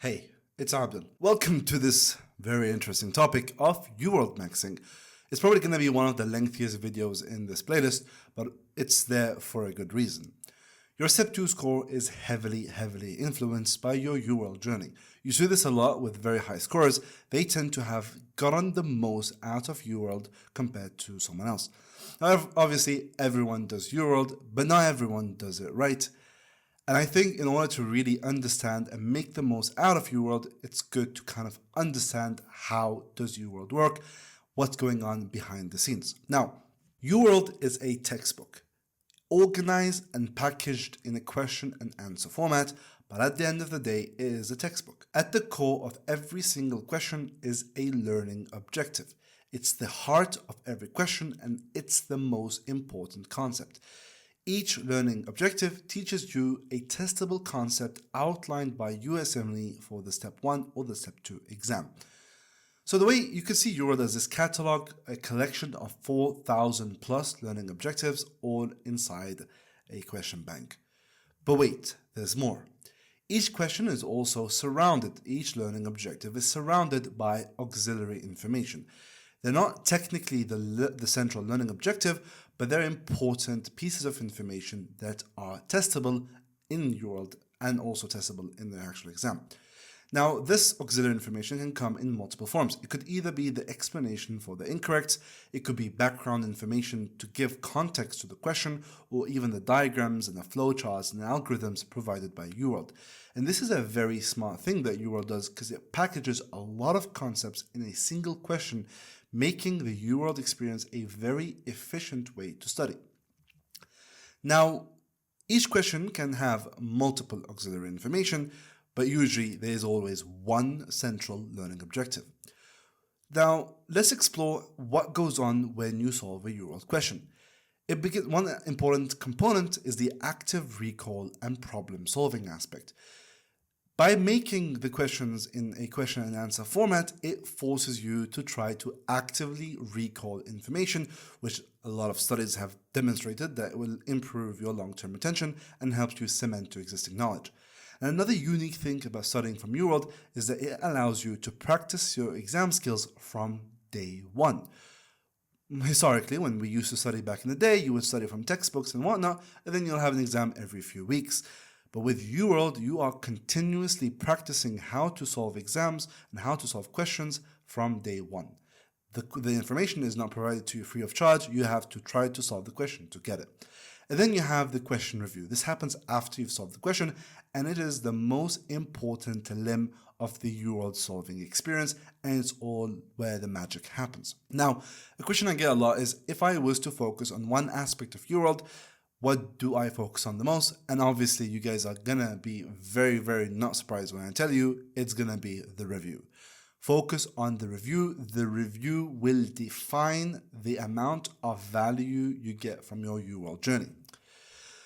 Hey, it's Abdul. Welcome to this very interesting topic of UWorld. It's probably going to be one of the lengthiest videos in this playlist, but it's there for a good reason. Your Step 2 score is heavily influenced by your UWorld journey. You see this a lot with very high scorers. They tend to have gotten the most out of UWorld compared to someone else. Now, obviously, everyone does UWorld, but not everyone does it right. And I think in order to really understand and make the most out of UWorld, it's good to kind of understand how does UWorld work, what's going on behind the scenes. Now, UWorld is a textbook, organized and packaged in a question and answer format, but at the end of the day, it is a textbook. At the core of every single question is a learning objective. It's the heart of every question, and it's the most important concept. Each learning objective teaches you a testable concept outlined by USMLE for the Step 1 or the Step 2 exam. So the way you can see UWorld as this catalog, a collection of 4,000 plus learning objectives all inside a question bank. But wait, there's more. Each question is also surrounded, each learning objective is surrounded by auxiliary information. They're not technically the central learning objective, but they're important pieces of information that are testable in UWorld and also testable in the actual exam. Now, this auxiliary information can come in multiple forms. It could either be the explanation for the incorrects, it could be background information to give context to the question, or even the diagrams and the flowcharts and the algorithms provided by UWorld. And this is a very smart thing that UWorld does because it packages a lot of concepts in a single question, making the UWorld experience a very efficient way to study. Now, each question can have multiple auxiliary information, but usually there is always one central learning objective. Now, let's explore what goes on when you solve a UWorld question. One important component is the active recall and problem solving aspect. By making the questions in a question and answer format, it forces you to try to actively recall information, which a lot of studies have demonstrated that it will improve your long-term retention and helps you cement your existing knowledge. And another unique thing about studying from UWorld is that it allows you to practice your exam skills from day one. Historically, when we used to study back in the day, you would study from textbooks and whatnot, and then you'll have an exam every few weeks. But with UWorld, you are continuously practicing how to solve exams and how to solve questions from day one. The information is not provided to you free of charge. You have to try to solve the question to get it. And then you have the question review. This happens after you've solved the question, and it is the most important limb of the UWorld solving experience, and it's all where the magic happens. Now, a question I get a lot is, if I was to focus on one aspect of UWorld, what do I focus on the most? And obviously, you guys are gonna be very not surprised when I tell you it's gonna be the review. Focus on the review. The review will define the amount of value you get from your UWorld journey.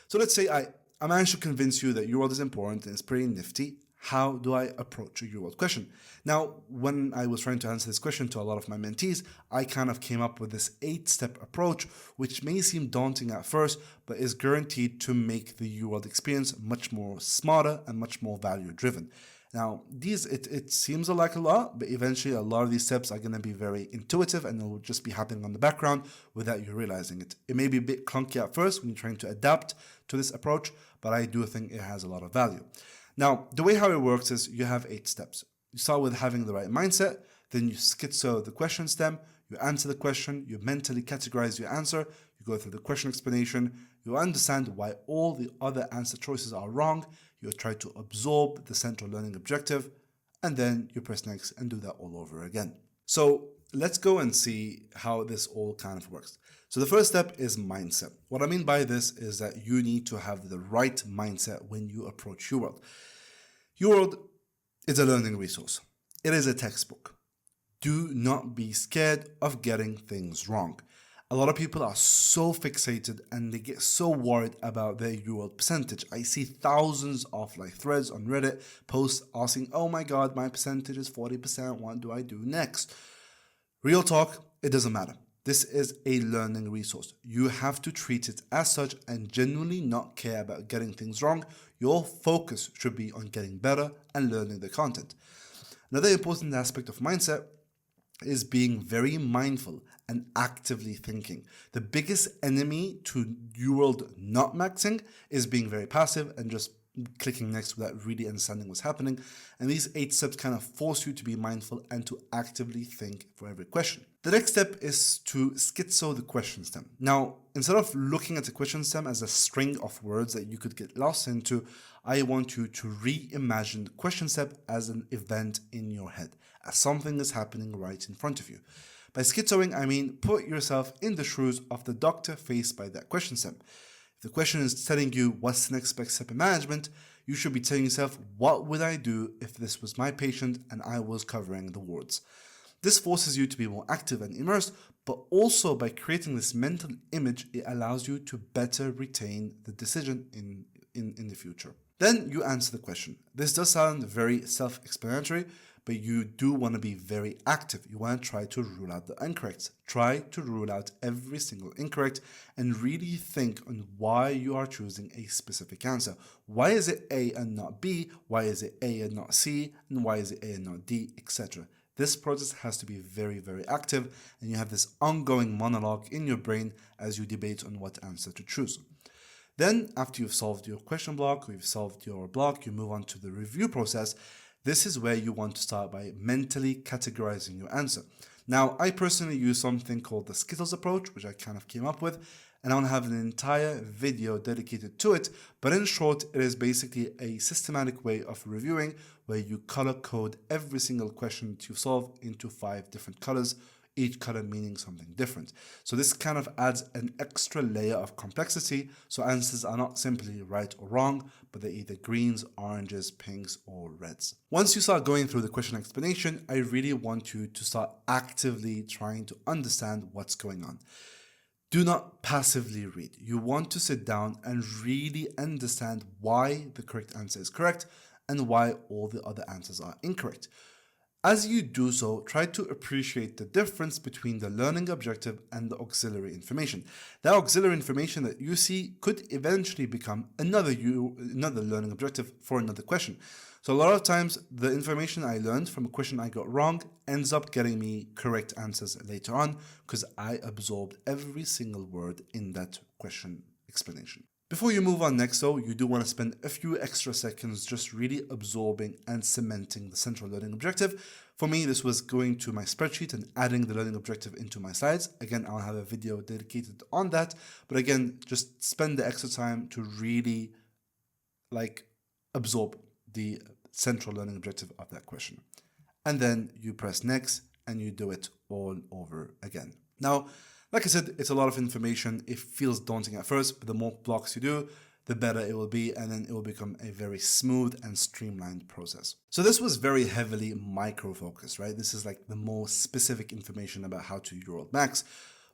So let's say I managed to convince you that UWorld is important and it's pretty nifty. How do I approach a UWorld question? Now, when I was trying to answer this question to a lot of my mentees, I kind of came up with this 8-step approach, which may seem daunting at first, but is guaranteed to make the UWorld experience much more smarter and much more value-driven. Now, it seems like a lot, but eventually a lot of these steps are going to be very intuitive and they'll just be happening on the background without you realizing it. It may be a bit clunky at first when you're trying to adapt to this approach, but I do think it has a lot of value. Now, the way how it works is you have 8 steps. You start with having the right mindset, then you schizo the question stem, you answer the question, you mentally categorize your answer, you go through the question explanation, you understand why all the other answer choices are wrong, you try to absorb the central learning objective, and then you press next and do that all over again. So let's go and see how this all kind of works. So the first step is mindset. What I mean by this is that you need to have the right mindset when you approach UWorld. UWorld is a learning resource. It is a textbook. Do not be scared of getting things wrong. A lot of people are so fixated and they get so worried about their UWorld percentage. I see thousands of threads on Reddit, posts asking, oh my God, my percentage is 40%. What do I do next? Real talk, it doesn't matter. This is a learning resource. You have to treat it as such and genuinely not care about getting things wrong. Your focus should be on getting better and learning the content. Another important aspect of mindset is being very mindful and actively thinking. The biggest enemy to UWorld not maxing is being very passive and just clicking next without really understanding what's happening. And these 8 steps kind of force you to be mindful and to actively think for every question. The next step is to schizo the question stem. Now, instead of looking at the question stem as a string of words that you could get lost into, I want you to reimagine the question stem as an event in your head, as something is happening right in front of you. By schizoing, I mean put yourself in the shoes of the doctor faced by that question stem. If the question is telling you what's the next best step in management, you should be telling yourself, what would I do if this was my patient and I was covering the wards? This forces you to be more active and immersed, but also by creating this mental image, it allows you to better retain the decision in the future. Then you answer the question. This does sound very self-explanatory, but you do want to be very active. You want to try to rule out the incorrects. Try to rule out every single incorrect and really think on why you are choosing a specific answer. Why is it A and not B? Why is it A and not C? And why is it A and not D, etc. This process has to be very, very active, and you have this ongoing monologue in your brain as you debate on what answer to choose. Then, after you've solved your question block or you've solved your block, you move on to the review process. This is where you want to start by mentally categorizing your answer. Now, I personally use something called the Skittles approach, which I kind of came up with, and I want to have an entire video dedicated to it. But in short, it is basically a systematic way of reviewing where you color code every single question that you solve into 5 different colors, each color meaning something different. So this kind of adds an extra layer of complexity, so answers are not simply right or wrong, but they're either greens, oranges, pinks, or reds. Once you start going through the question explanation, I really want you to start actively trying to understand what's going on. Do not passively read. You want to sit down and really understand why the correct answer is correct and why all the other answers are incorrect. As you do so, try to appreciate the difference between the learning objective and the auxiliary information. The auxiliary information that you see could eventually become another learning objective for another question. So a lot of times, the information I learned from a question I got wrong ends up getting me correct answers later on because I absorbed every single word in that question explanation. Before you move on next though, you do want to spend a few extra seconds just really absorbing and cementing the central learning objective. For me, this was going to my spreadsheet and adding the learning objective into my slides. Again, I'll have a video dedicated on that. But again, just spend the extra time to really absorb the central learning objective of that question. And then you press next and you do it all over again. Now, like I said, it's a lot of information. It feels daunting at first, but the more blocks you do, the better it will be, and then it will become a very smooth and streamlined process. So this was very heavily micro-focused, right? This is like the more specific information about how to UWorld Max.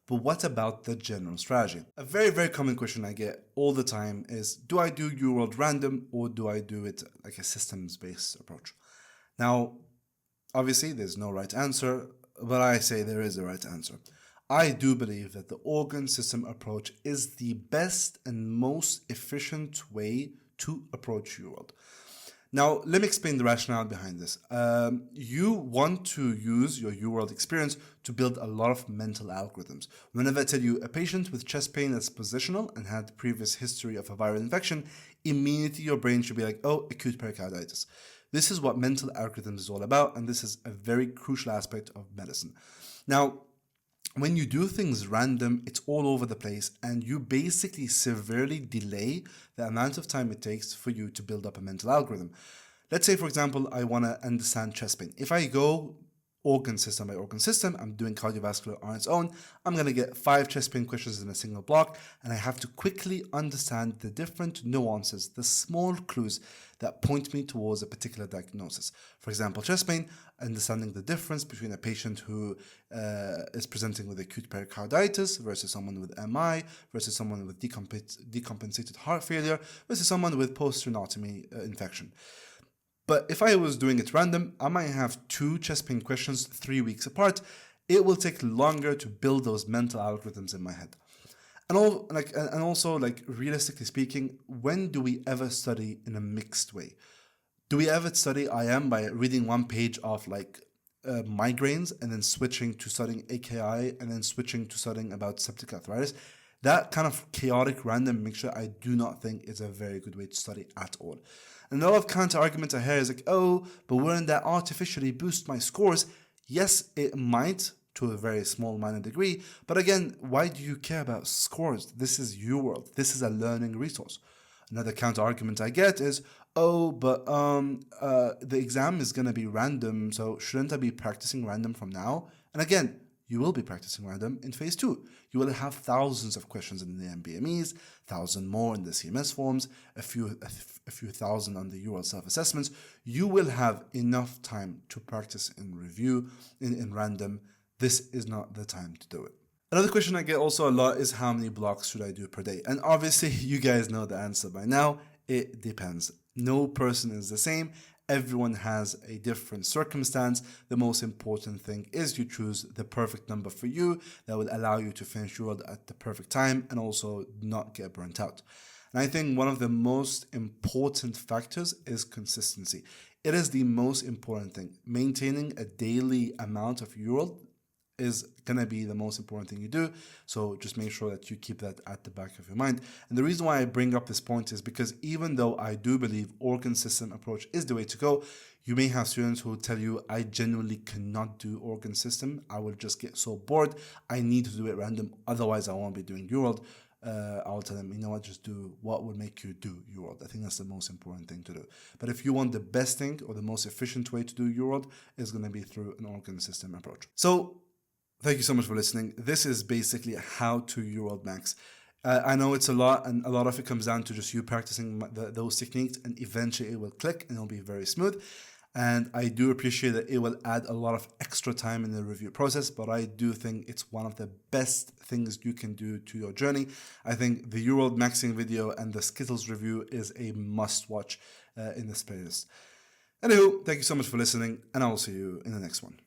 But what about the general strategy? A very, very common question I get all the time is, do I do UWorld random or do I do it like a systems-based approach? Now, obviously, there's no right answer, but I say there is a right answer. I do believe that the organ system approach is the best and most efficient way to approach UWorld. Now, let me explain the rationale behind this. You want to use your UWorld experience to build a lot of mental algorithms. Whenever I tell you a patient with chest pain that's positional and had previous history of a viral infection, immediately your brain should be like, oh, acute pericarditis. This is what mental algorithms is all about, and this is a very crucial aspect of medicine. Now, when you do things random, it's all over the place, and you basically severely delay the amount of time it takes for you to build up a mental algorithm. Let's say, for example, I want to understand chest pain. If I go organ system by organ system, I'm doing cardiovascular on its own, I'm going to get 5 chest pain questions in a single block, and I have to quickly understand the different nuances, the small clues that point me towards a particular diagnosis. For example, chest pain, understanding the difference between a patient who is presenting with acute pericarditis versus someone with MI, versus someone with decompensated heart failure, versus someone with post-sternotomy infection. But if I was doing it random, I might have 2 chest pain questions 3 weeks apart. It will take longer to build those mental algorithms in my head. And also, like, realistically speaking, when do we ever study in a mixed way? Do we ever study IM by reading one page of like migraines and then switching to studying AKI and then switching to studying about septic arthritis? That kind of chaotic random mixture, I do not think is a very good way to study at all. And a lot of counter arguments I hear is like, oh, but wouldn't that artificially boost my scores? Yes, it might, to a very small minor degree. But again, why do you care about scores? This is UWorld. This is a learning resource. Another counter argument I get is, oh, but the exam is going to be random, so shouldn't I be practicing random from now? And again, you will be practicing random in phase 2. You will have thousands of questions in the MBMEs, 1,000 more in the CMS forms, a few thousand on the UWorld self-assessments. You will have enough time to practice in review, in random. This is not the time to do it. Another question I get also a lot is how many blocks should I do per day? And obviously you guys know the answer by now. It depends. No person is the same. Everyone has a different circumstance. The most important thing is you choose the perfect number for you that will allow you to finish your world at the perfect time and also not get burnt out. And I think one of the most important factors is consistency. It is the most important thing. Maintaining a daily amount of UWorld is going to be the most important thing you do. So just make sure that you keep that at the back of your mind. And the reason why I bring up this point is because even though I do believe organ system approach is the way to go, you may have students who tell you, I genuinely cannot do organ system. I will just get so bored. I need to do it random. Otherwise, I won't be doing UWorld. I'll tell them, you know what, just do what will make you do UWorld. I think that's the most important thing to do. But if you want the best thing or the most efficient way to do UWorld, is going to be through an organ system approach. So thank you so much for listening. This is basically how to UWorld Max. I know it's a lot, and a lot of it comes down to just you practicing those techniques, and eventually it will click and it'll be very smooth. And I do appreciate that it will add a lot of extra time in the review process, but I do think it's one of the best things you can do to your journey. I think the UWorldmaxxing video and the Skittles review is a must watch in this playlist. Anywho, thank you so much for listening, and I will see you in the next one.